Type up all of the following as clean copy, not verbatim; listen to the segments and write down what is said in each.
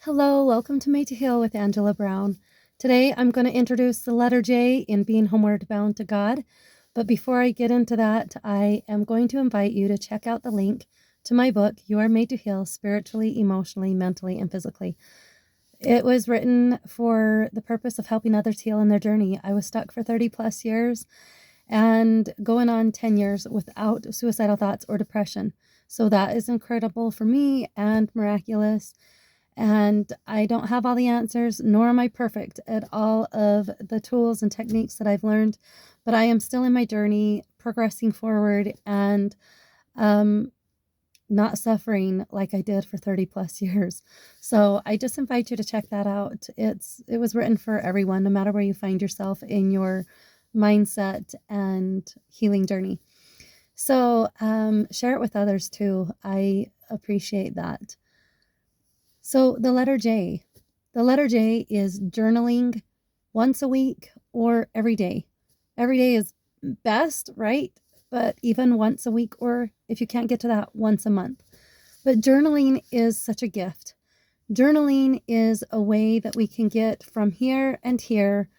Hello, welcome to Made to Heal with Angela Brown. Today I'm going to introduce the letter J in being homeward bound to God. But before I get into that, I am going to invite you to check out the link to my book, You Are Made to Heal Spiritually, Emotionally, Mentally, and Physically. It was written for the purpose of helping others heal in their journey. I was stuck for 30 plus years and going on 10 years without suicidal thoughts or depression. So that is incredible for me and miraculous. And I don't have all the answers, nor am I perfect at all of the tools and techniques that I've learned, but I am still in my journey, progressing forward and not suffering like I did for 30 plus years. So I just invite you to check that out. It was written for everyone, no matter where you find yourself in your mindset and healing journey. So share it with others too. I appreciate that. So the letter J. The letter J is journaling once a week or every day. Every day is best, right? But even once a week, or if you can't get to that, once a month. But journaling is such a gift. Journaling is a way that we can get from here and here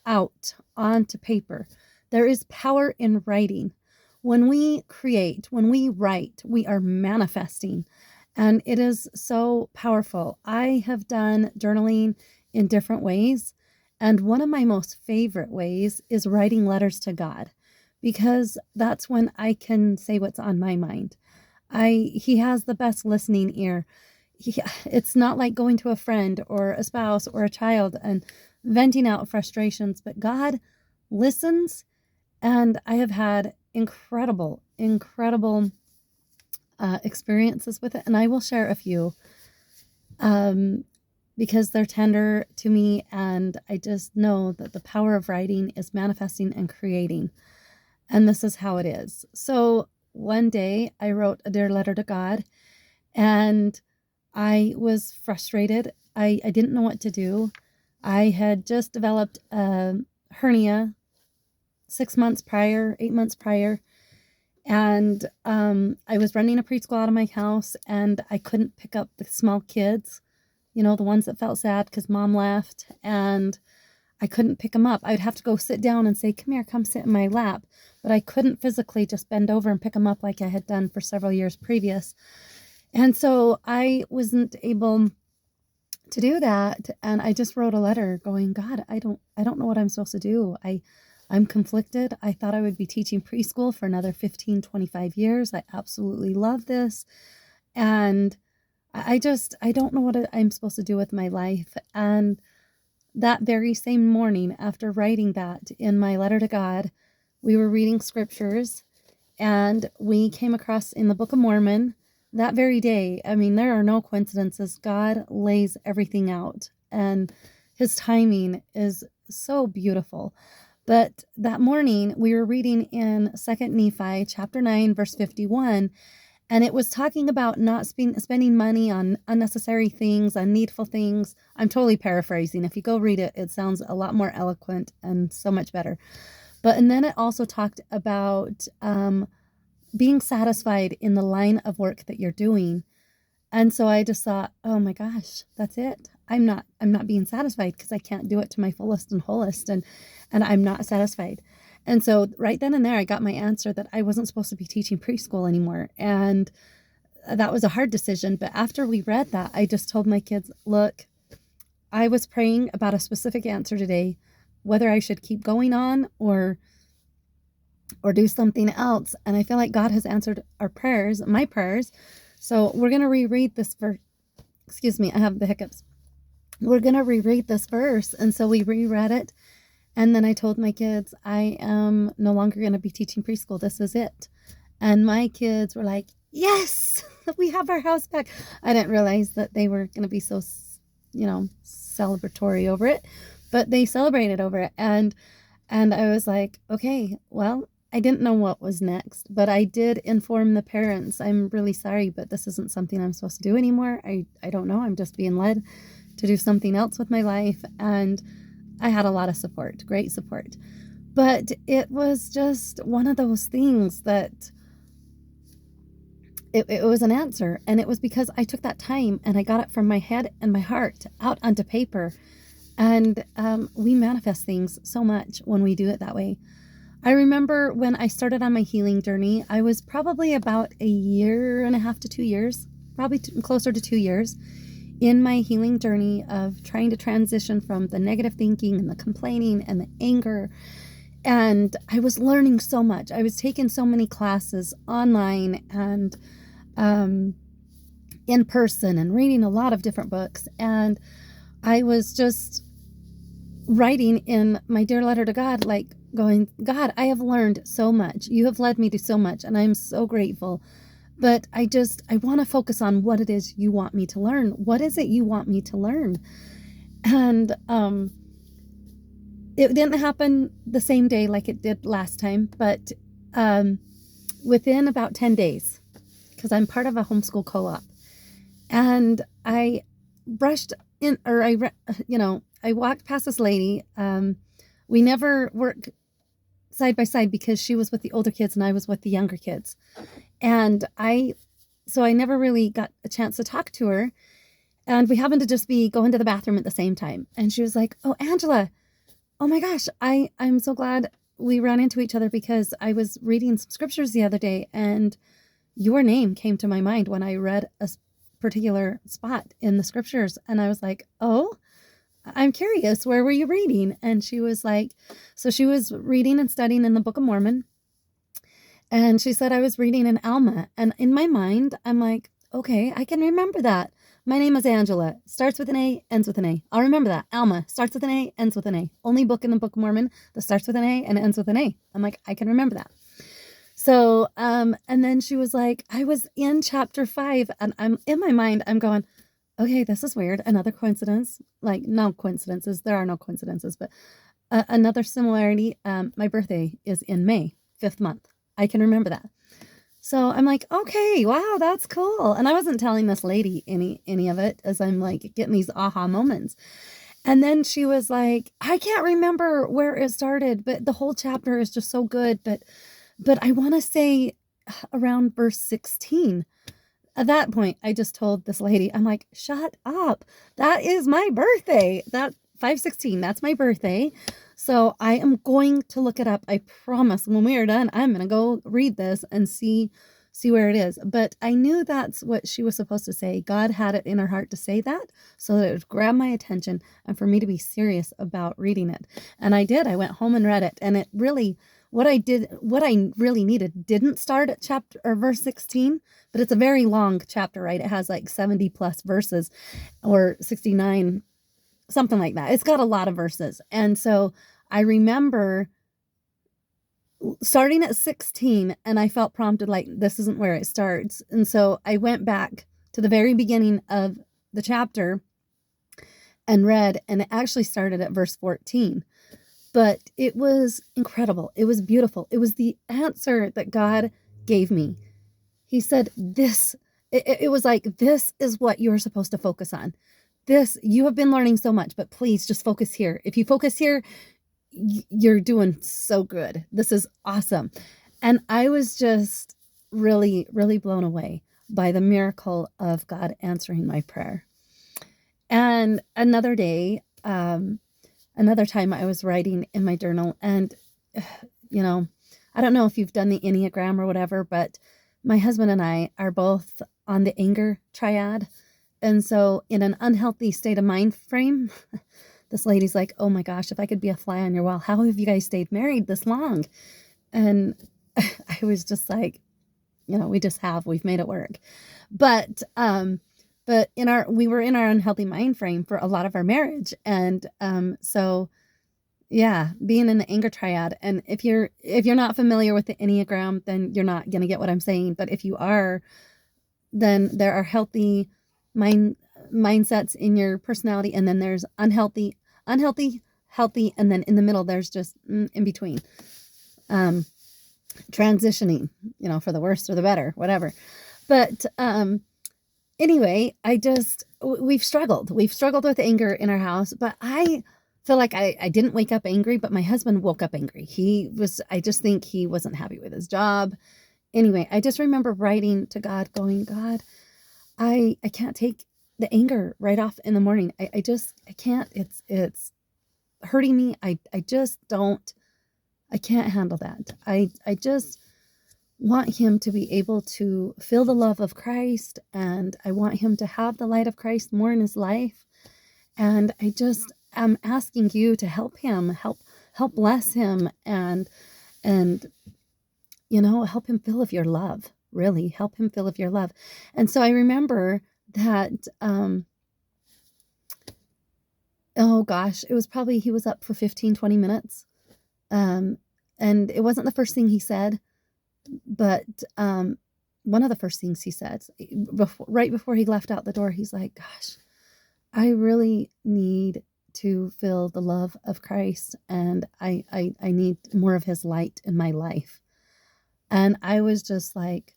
out onto paper. There is power in writing. When we create, when we write, we are manifesting. And it is so powerful. I have done journaling in different ways. And one of my most favorite ways is writing letters to God, because that's when I can say what's on my mind. He has the best listening ear. It's not like going to a friend or a spouse or a child and venting out frustrations, but God listens. And I have had incredible experiences with it, and I will share a few because they're tender to me, and I just know that the power of writing is manifesting and creating, and this is how it is. So one day I wrote a dear letter to God, and I was frustrated. I didn't know what to do. I had just developed a hernia 8 months prior. And I was running a preschool out of my house, and I couldn't pick up the small kids, the ones that felt sad because mom left, and I couldn't pick them up. I'd have to go sit down and say, come here, come sit in my lap. But I couldn't physically just bend over and pick them up like I had done for several years previous. And so I wasn't able to do that. And I just wrote a letter going, God, I don't know what I'm supposed to do. I'm conflicted. I thought I would be teaching preschool for another 15, 25 years. I absolutely love this. And I don't know what I'm supposed to do with my life. And that very same morning, after writing that in my letter to God, we were reading scriptures, and we came across in the Book of Mormon that very day. I mean, there are no coincidences. God lays everything out, and his timing is so beautiful. But that morning we were reading in 2 Nephi chapter 9, verse 51, and it was talking about not spending money on unnecessary things, on needful things. I'm totally paraphrasing. If you go read it, it sounds a lot more eloquent and so much better. And then it also talked about being satisfied in the line of work that you're doing. And so I just thought, oh my gosh, that's it. I'm not being satisfied because I can't do it to my fullest and wholest, and I'm not satisfied. And so right then and there, I got my answer that I wasn't supposed to be teaching preschool anymore. And that was a hard decision. But after we read that, I just told my kids, look, I was praying about a specific answer today, whether I should keep going on or do something else. And I feel like God has answered our prayers, my prayers. So we're going to reread this verse. Excuse me, I have the hiccups. We're going to reread this verse. And so we reread it. And then I told my kids, I am no longer going to be teaching preschool. This is it. And my kids were like, yes, we have our house back. I didn't realize that they were going to be so, celebratory over it, but they celebrated over it. And I was like, okay, well, I didn't know what was next, but I did inform the parents. I'm really sorry, but this isn't something I'm supposed to do anymore. I don't know. I'm just being led to do something else with my life. And I had a lot of support, great support. But it was just one of those things that it was an answer. And it was because I took that time and I got it from my head and my heart out onto paper. And we manifest things so much when we do it that way. I remember when I started on my healing journey, I was probably about 1.5 to 2 years, probably closer to 2 years in my healing journey of trying to transition from the negative thinking and the complaining and the anger. And I was learning so much. I was taking so many classes online and in person and reading a lot of different books. And I was just writing in my dear letter to God, like going, God, I have learned so much. You have led me to so much, and I'm so grateful. But I want to focus on what it is you want me to learn. What is it you want me to learn? And it didn't happen the same day like it did last time, but within about 10 days, because I'm part of a homeschool co-op, and I brushed in, or I walked past this lady. We never worked side by side because she was with the older kids and I was with the younger kids. And so I never really got a chance to talk to her. And we happened to just be going to the bathroom at the same time. And she was like, oh, Angela, oh my gosh, I'm so glad we ran into each other, because I was reading some scriptures the other day and your name came to my mind when I read a particular spot in the scriptures. And I was like, oh, I'm curious, where were you reading? And she was like, so she was reading and studying in the Book of Mormon. And she said, I was reading in Alma. And in my mind, I'm like, okay, I can remember that. My name is Angela. Starts with an A, ends with an A. I'll remember that. Alma starts with an A, ends with an A. Only book in the Book of Mormon that starts with an A and ends with an A. I'm like, I can remember that. So, and then she was like, I was in chapter 5, and I'm in my mind, I'm going, okay, this is weird. Another coincidence, like no coincidences. There are no coincidences, but another similarity. My birthday is in May, 5th month. I can remember that. So I'm like, okay, wow, that's cool. And I wasn't telling this lady any of it, as I'm like getting these aha moments. And then she was like, I can't remember where it started, but the whole chapter is just so good. But I want to say around verse 16. At that point, I just told this lady, I'm like, shut up. That is my birthday. That 5/16, that's my birthday. So I am going to look it up. I promise when we are done, I'm going to go read this and see where it is. But I knew that's what she was supposed to say. God had it in her heart to say that so that it would grab my attention and for me to be serious about reading it. And I did. I went home and read it. And it really, what I really needed didn't start at chapter or verse 16, but it's a very long chapter, right? It has like 70 plus verses, or 69, something like that. It's got a lot of verses. And so I remember starting at 16, and I felt prompted, like, this isn't where it starts. And so I went back to the very beginning of the chapter and read, and it actually started at verse 14. But it was incredible. It was beautiful. It was the answer that God gave me. He said, it was like, this is what you're supposed to focus on. This, you have been learning so much, but please just focus here. If you focus here, you're doing so good. This is awesome. And I was just really, really blown away by the miracle of God answering my prayer. And another day, another time I was writing in my journal, and, I don't know if you've done the Enneagram or whatever, but my husband and I are both on the anger triad. And so in an unhealthy state of mind frame, this lady's like, oh my gosh, if I could be a fly on your wall, how have you guys stayed married this long? And I was just like, we've made it work. But we were in our unhealthy mind frame for a lot of our marriage. And so yeah, being in the anger triad. And if you're not familiar with the Enneagram, then you're not going to get what I'm saying. But if you are, then there are healthy mindsets in your personality, and then there's unhealthy, healthy, and then in the middle there's just in between, transitioning, for the worse or the better, whatever. But anyway, we've struggled with anger in our house, but I feel like I didn't wake up angry, but my husband woke up angry. I just think he wasn't happy with his job. anyway, I just remember writing to God going, God, I can't take the anger right off in the morning. I can't. It's hurting me. I just don't, I can't handle that. I just want him to be able to feel the love of Christ, and I want him to have the light of Christ more in his life. And I just am asking you to help him, help bless him, and help him feel of your love. Really help him feel of your love. And so I remember that oh gosh, it was probably, he was up for 15-20 minutes. And it wasn't the first thing he said, but one of the first things he said, right before he left out the door, he's like, gosh, I really need to feel the love of Christ, and I need more of his light in my life. And I was just like,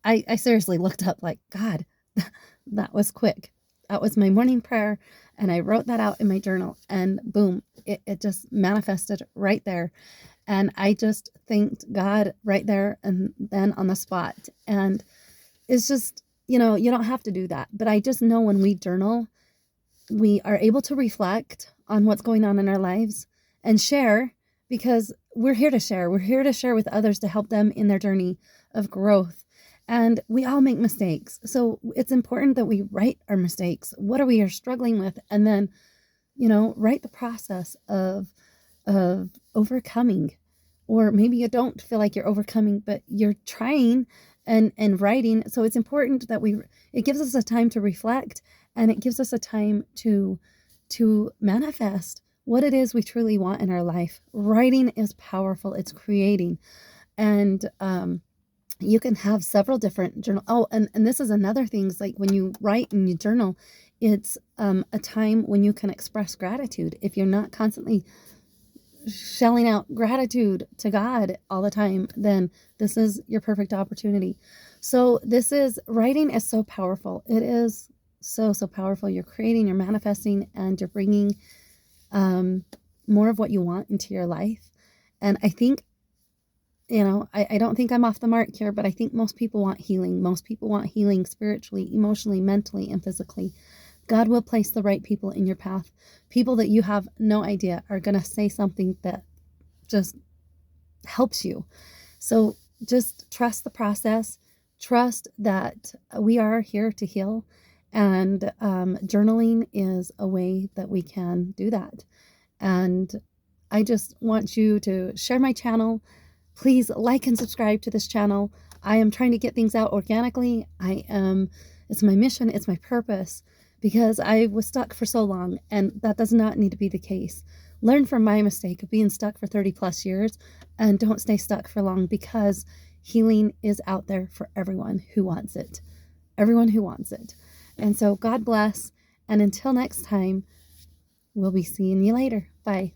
I seriously looked up like, God, that was quick. That was my morning prayer. And I wrote that out in my journal, and boom, it just manifested right there. And I just thanked God right there and then on the spot. And it's just, you don't have to do that. But I just know when we journal, we are able to reflect on what's going on in our lives and share, because we're here to share. We're here to share with others to help them in their journey of growth. And we all make mistakes. So it's important that we write our mistakes. What are we struggling with? And then, write the process of overcoming. Or maybe you don't feel like you're overcoming, but you're trying and writing. So it's important that it gives us a time to reflect, and it gives us a time to manifest what it is we truly want in our life. Writing is powerful. It's creating. And you can have several different journal. Oh, and this is another thing. Is like when you write and you journal, it's a time when you can express gratitude. If you're not constantly shelling out gratitude to God all the time, then this is your perfect opportunity. So writing is so powerful. It is so powerful. You're creating, you're manifesting, and you're bringing more of what you want into your life. And I think, I don't think I'm off the mark here, but I think most people want healing. Most people want healing spiritually, emotionally, mentally, and physically. God will place the right people in your path. People that you have no idea are going to say something that just helps you. So just trust the process. Trust that we are here to heal. And journaling is a way that we can do that. And I just want you to share my channel. Please like and subscribe to this channel. I am trying to get things out organically. It's my mission. It's my purpose, because I was stuck for so long, and that does not need to be the case. Learn from my mistake of being stuck for 30 plus years, and don't stay stuck for long, because healing is out there for everyone who wants it. Everyone who wants it. And so God bless. And until next time, we'll be seeing you later. Bye.